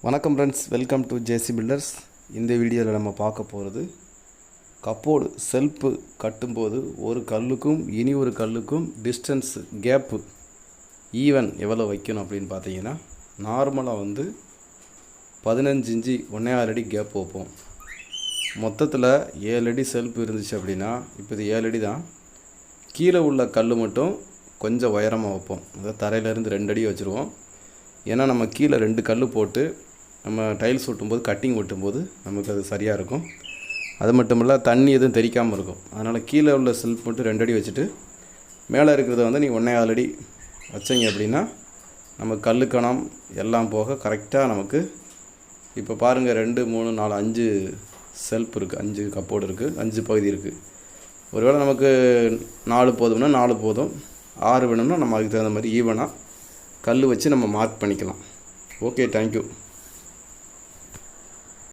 வணக்கம் friends, welcome to JC builders. இந்த வீடியோவில் நம்ம பார்க்க போகிறது கப்போர்டு செல்ஃபு கட்டும்போது ஒரு கல்லுக்கும் இனி ஒரு கல்லுக்கும் டிஸ்டன்ஸ் கேப்பு ஈவன் எவ்வளோ வைக்கணும் அப்படின்னு பார்த்தீங்கன்னா, நார்மலாக 15 இன்ச்சு 1.5 அடி கேப் வைப்போம். மொத்தத்தில் 7 அடி செல்ஃப் இருந்துச்சு அப்படின்னா, இப்போ இது 7 அடி தான். கீழே உள்ள கல் மட்டும் கொஞ்சம் உயரமாக வைப்போம். அதாவது தரையிலேருந்து 2 அடி வச்சுருவோம். ஏன்னா நம்ம கீழே 2 கல் போட்டு நம்ம டைல்ஸ் ஒட்டும்போது கட்டிங் ஒட்டும்போது நமக்கு அது சரியாக இருக்கும். அது மட்டும் இல்லை, தண்ணி எதுவும் தெறிக்காமல் இருக்கும். அதனால் கீழே உள்ள செல்ஃப் மட்டும் 2 அடி வச்சுட்டு மேலே இருக்கிறத நீங்கள் 1.25 அடி வச்சிங்க அப்படின்னா நம்ம கல்லுக்கணம் எல்லாம் போக கரெக்டாக நமக்கு. இப்போ பாருங்கள், 2 3 4 5 செல்ஃப் இருக்குது, 5 கப்போர்டு இருக்குது, 5 பகுதி இருக்குது. ஒருவேளை நமக்கு 4 போதும்னா 4 போதும், 6 வேணும்னா நம்ம அதுக்கு தகுந்த மாதிரி ஈவனாக கல் வச்சு நம்ம மார்க் பண்ணிக்கலாம். Okay, thank you.